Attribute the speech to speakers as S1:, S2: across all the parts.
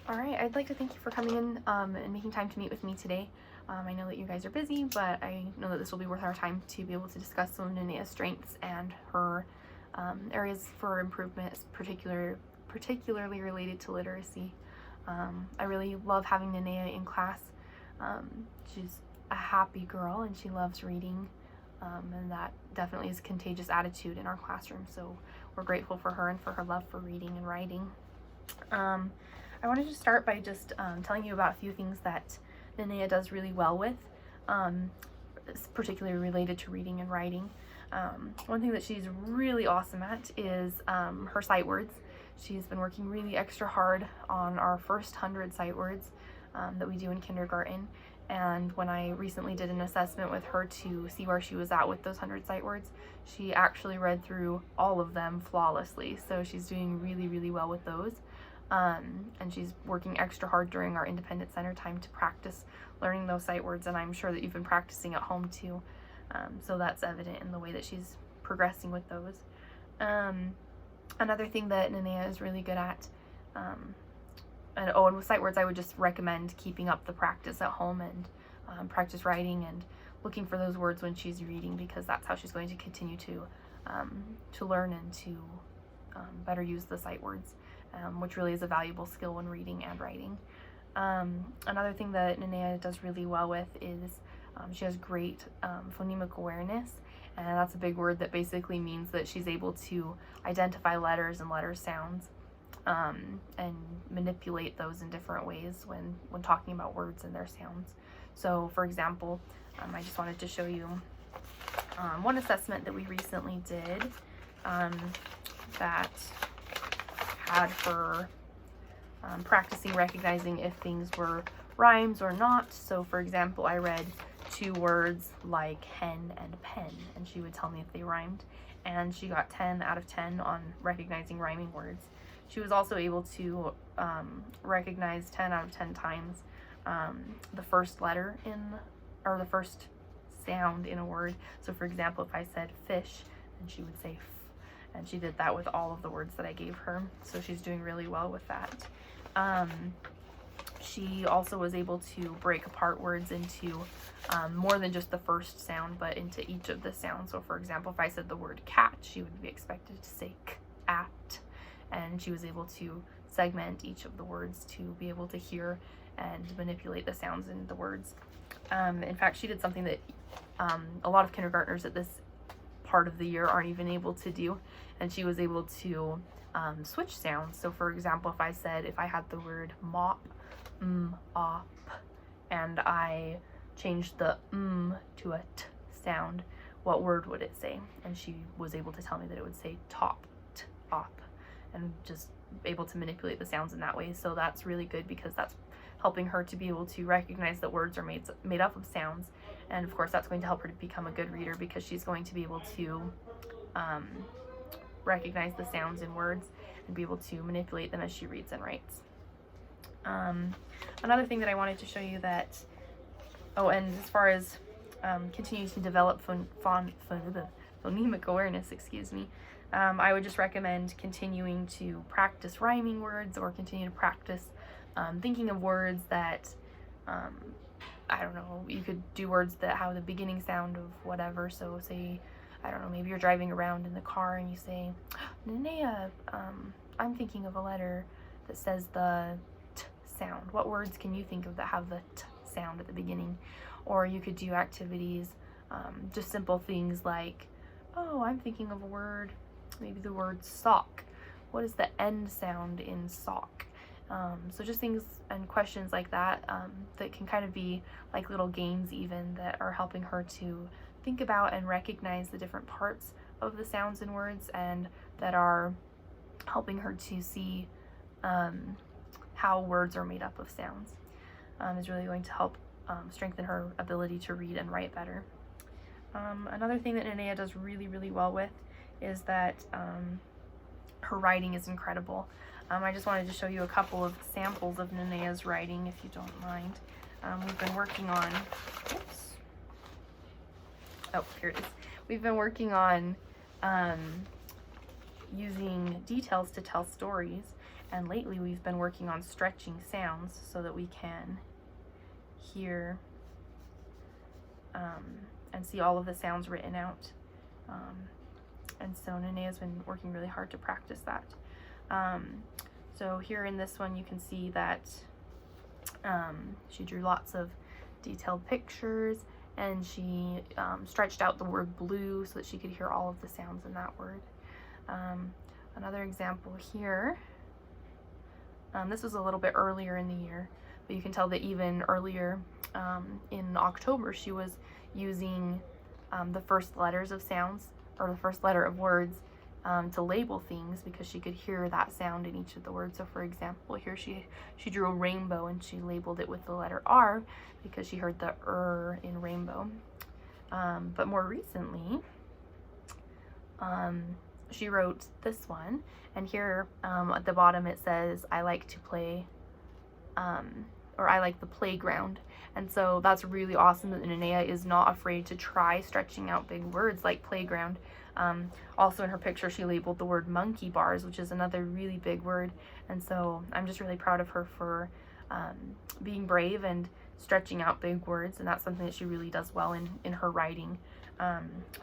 S1: All right, I'd like to thank you for coming in and making time to meet with me today. I know that you guys are busy, but I know that this will be worth our time to be able to discuss some of Nenea's strengths and her areas for improvement, particularly related to literacy. I really love having Nenea in class. She's a happy girl and she loves reading, and that definitely is a contagious attitude in our classroom. So we're grateful for her and for her love for reading and writing. I wanted to start by just telling you about a few things that Nenea does really well with, particularly related to reading and writing. One thing that she's really awesome at is her sight words. She's been working really extra hard on our first 100 sight words that we do in kindergarten. And when I recently did an assessment with her to see where she was at with those 100 sight words, she actually read through all of them flawlessly. So she's doing really, really well with those. And she's working extra hard during our Independent Center time to practice learning those sight words, and I'm sure that you've been practicing at home too. So that's evident in the way that she's progressing with those. Another thing that Nenea is really good at, and with sight words, I would just recommend keeping up the practice at home and practice writing and looking for those words when she's reading, because that's how she's going to continue to learn and to better use the sight words, which really is a valuable skill when reading and writing. Another thing that Nenea does really well with is she has great phonemic awareness, and that's a big word that basically means that she's able to identify letters and letter sounds and manipulate those in different ways when talking about words and their sounds. So for example, I just wanted to show you one assessment that we recently did that had her practicing recognizing if things were rhymes or not. So for example, I read two words like hen and pen, and she would tell me if they rhymed, and she got 10 out of 10 on recognizing rhyming words. She was also able to recognize 10 out of 10 times the first letter or the first sound in a word. So for example, if I said fish, then she would say f, and she did that with all of the words that I gave her. So she's doing really well with that. She also was able to break apart words into more than just the first sound, but into each of the sounds. So for example, if I said the word cat, she would be expected to say k-at, and she was able to segment each of the words to be able to hear and manipulate the sounds in the words. In fact, she did something that a lot of kindergartners at this part of the year aren't even able to do, and she was able to switch sounds. So for example, if I had the word mop, op, and I changed the to a t sound, what word would it say? And she was able to tell me that it would say top, op, and just able to manipulate the sounds in that way. So that's really good, because that's helping her to be able to recognize that words are made up of sounds. And of course, that's going to help her to become a good reader, because she's going to be able to recognize the sounds in words and be able to manipulate them as she reads and writes. Another thing that I wanted to show you that, and as far as continuing to develop phonemic awareness, I would just recommend continuing to practice rhyming words, or continue to practice thinking of words that, I don't know, you could do words that have the beginning sound of whatever. So say, I don't know, maybe you're driving around in the car and you say, Nenea, I'm thinking of a letter that says the t sound. What words can you think of that have the t sound at the beginning? Or you could do activities, just simple things like, oh, I'm thinking of a word, maybe the word sock. What is the end sound in sock? So just things and questions like that, that can kind of be like little games even, that are helping her to think about and recognize the different parts of the sounds in words, and that are helping her to see how words are made up of sounds, is really going to help strengthen her ability to read and write better. Another thing that Nenea does really, really well with is that her writing is incredible. I just wanted to show you a couple of samples of Nenea's writing, if you don't mind. We've been working on, here it is. We've been working on using details to tell stories, And lately we've been working on stretching sounds so that we can hear and see all of the sounds written out. And so Nenea's been working really hard to practice that. So here in this one you can see that she drew lots of detailed pictures, and she stretched out the word blue so that she could hear all of the sounds in that word. Another example here, this was a little bit earlier in the year, but you can tell that even earlier in October she was using the first letters of sounds, or the first letter of words, to label things, because she could hear that sound in each of the words. So for example, here she drew a rainbow and she labeled it with the letter R because she heard the in rainbow. But more recently, she wrote this one, and here at the bottom it says, I like to play, or I like the playground. And so that's really awesome that Nenea is not afraid to try stretching out big words like playground. Also in her picture she labeled the word monkey bars, which is another really big word. And so I'm just really proud of her for being brave and stretching out big words, and that's something that she really does well in her writing.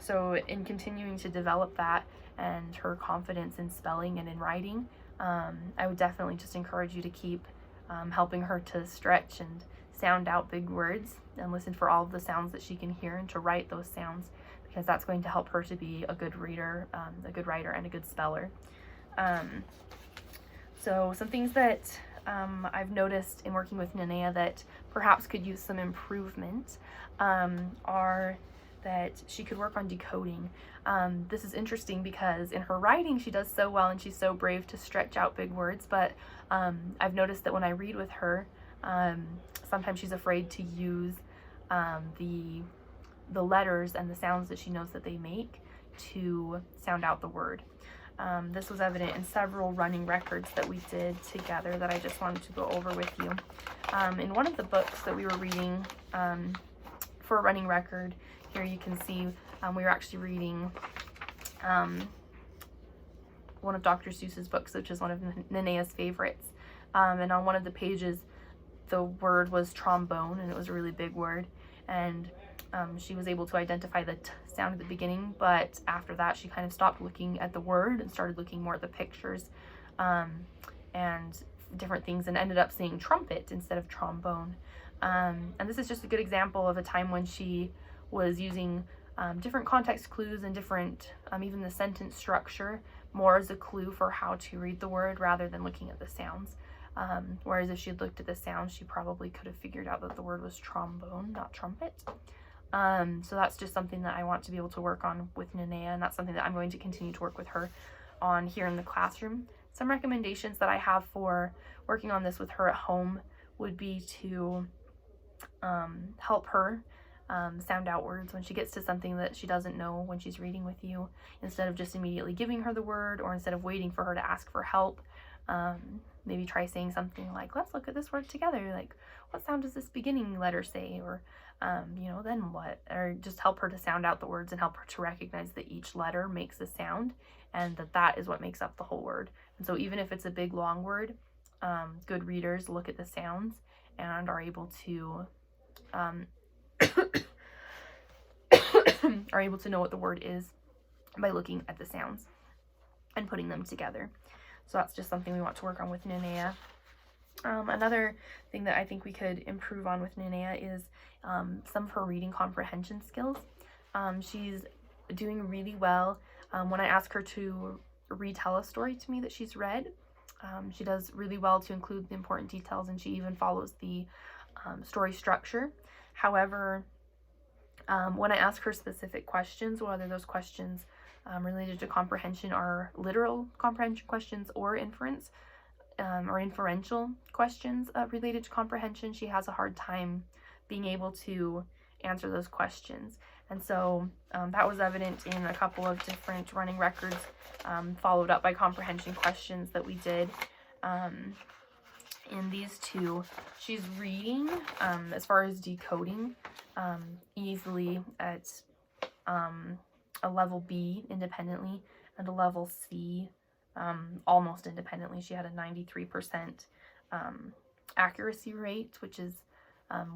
S1: So in continuing to develop that and her confidence in spelling and in writing, I would definitely just encourage you to keep helping her to stretch and sound out big words and listen for all of the sounds that she can hear, and to write those sounds, because that's going to help her to be a good reader, a good writer, and a good speller. So some things that I've noticed in working with Nenea that perhaps could use some improvement are that she could work on decoding. This is interesting because in her writing she does so well and she's so brave to stretch out big words, but I've noticed that when I read with her, sometimes she's afraid to use the letters and the sounds that she knows that they make to sound out the word. This was evident in several running records that we did together that I just wanted to go over with you. In one of the books that we were reading for a running record, here you can see we were actually reading one of Dr. Seuss's books, which is one of Nenea's favorites. And on one of the pages, the word was trombone, and it was a really big word. And she was able to identify the t sound at the beginning, but after that she kind of stopped looking at the word and started looking more at the pictures and different things, and ended up saying trumpet instead of trombone. And this is just a good example of a time when she was using different context clues and different, even the sentence structure, more as a clue for how to read the word rather than looking at the sounds. Whereas if she had looked at the sounds, she probably could have figured out that the word was trombone, not trumpet. So that's just something that I want to be able to work on with Nenea, and that's something that I'm going to continue to work with her on here in the classroom. Some recommendations that I have for working on this with her at home would be to help her sound out words when she gets to something that she doesn't know when she's reading with you. Instead of just immediately giving her the word, or instead of waiting for her to ask for help, maybe try saying something like, let's look at this word together, like, what sound does this beginning letter say, or you know, then what? Or just help her to sound out the words and help her to recognize that each letter makes a sound, and that is what makes up the whole word. And so even if it's a big long word, good readers look at the sounds and are able to are able to know what the word is by looking at the sounds and putting them together. So that's just something we want to work on with Nenea. Another thing that I think we could improve on with Nenea is some of her reading comprehension skills. She's doing really well when I ask her to retell a story to me that she's read. She does really well to include the important details, and she even follows the story structure. However, when I ask her specific questions, whether those questions related to comprehension are literal comprehension questions or inference or inferential questions related to comprehension, she has a hard time being able to answer those questions. And so that was evident in a couple of different running records, followed up by comprehension questions that we did. In these two, she's reading, as far as decoding, easily at a level B independently and a level C almost independently. She had a 93% accuracy rate, which is,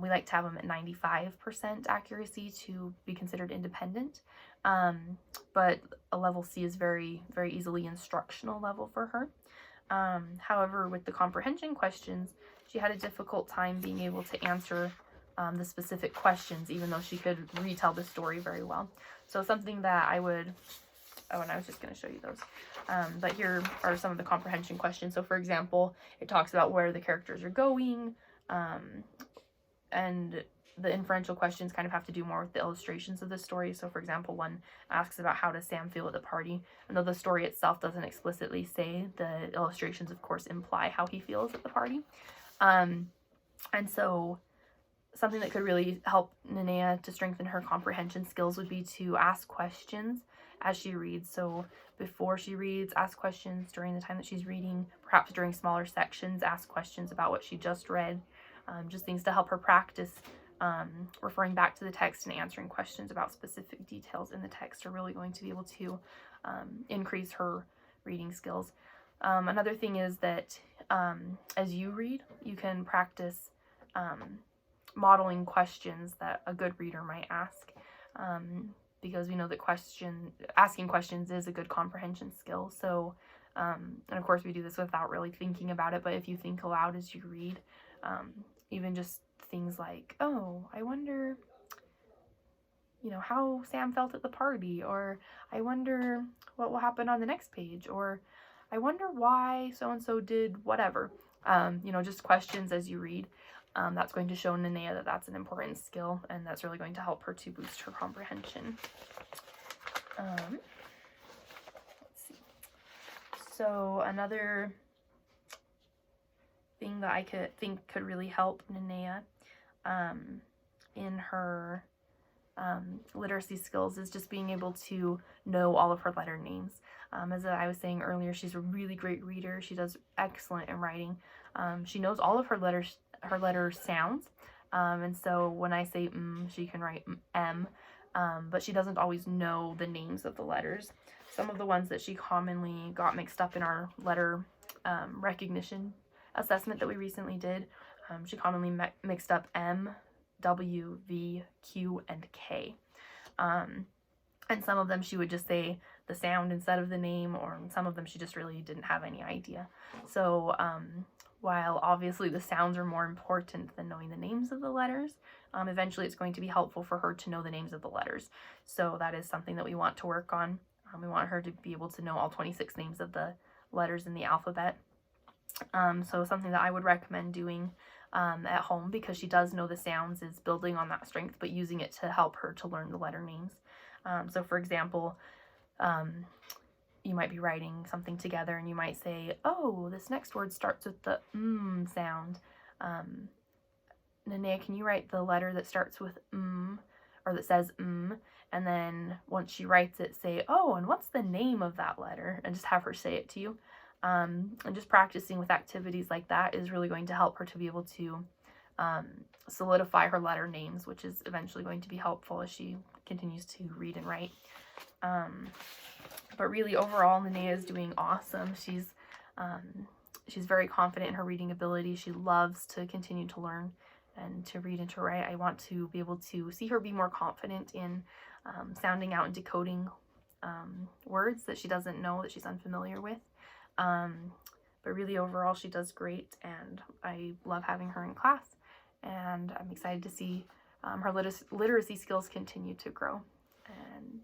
S1: we like to have them at 95% accuracy to be considered independent. But a level C is very, very easily instructional level for her. However, with the comprehension questions, she had a difficult time being able to answer the specific questions, even though she could retell the story very well. So something that I would, oh, and I was just going to show you those. But here are some of the comprehension questions. So for example, it talks about where the characters are going, and the inferential questions kind of have to do more with the illustrations of the story. So for example, one asks about how does Sam feel at the party, and though the story itself doesn't explicitly say, the illustrations of course imply how he feels at the party. And so something that could really help Nenea to strengthen her comprehension skills would be to ask questions as she reads. So before she reads, ask questions during the time that she's reading, perhaps during smaller sections, ask questions about what she just read, just things to help her practice referring back to the text and answering questions about specific details in the text are really going to be able to increase her reading skills. Another thing is that as you read, you can practice modeling questions that a good reader might ask, because we know that asking questions is a good comprehension skill. So, and of course we do this without really thinking about it, but if you think aloud as you read, even just things like, oh, I wonder, how Sam felt at the party, or I wonder what will happen on the next page, or I wonder why so-and-so did whatever. Just questions as you read. That's going to show Nenea that that's an important skill, and that's really going to help her to boost her comprehension. Let's see. So another thing that I could really help Nenea in her literacy skills is just being able to know all of her letter names. As I was saying earlier, she's a really great reader. She does excellent in writing. She knows all of her letter sounds, and so when I say she can write M, but she doesn't always know the names of the letters. Some of the ones that she commonly got mixed up in our letter recognition assessment that we recently did, she commonly mixed up M, W, V, Q, and K. And some of them she would just say the sound instead of the name, or some of them she just really didn't have any idea. So while obviously the sounds are more important than knowing the names of the letters, eventually it's going to be helpful for her to know the names of the letters. So that is something that we want to work on. We want her to be able to know all 26 names of the letters in the alphabet. So something that I would recommend doing at home, because she does know the sounds, is building on that strength, but using it to help her to learn the letter names. So for example, you might be writing something together and you might say, oh, this next word starts with the sound. Nenea, can you write the letter that starts with or that says and then once she writes it, say, oh, and what's the name of that letter? And just have her say it to you. And just practicing with activities like that is really going to help her to be able to solidify her letter names, which is eventually going to be helpful as she continues to read and write. But really, overall, Nenea is doing awesome. She's very confident in her reading ability. She loves to continue to learn and to read and to write. I want to be able to see her be more confident in sounding out and decoding words that she doesn't know, that she's unfamiliar with. But really, overall, she does great, and I love having her in class, and I'm excited to see her literacy skills continue to grow. And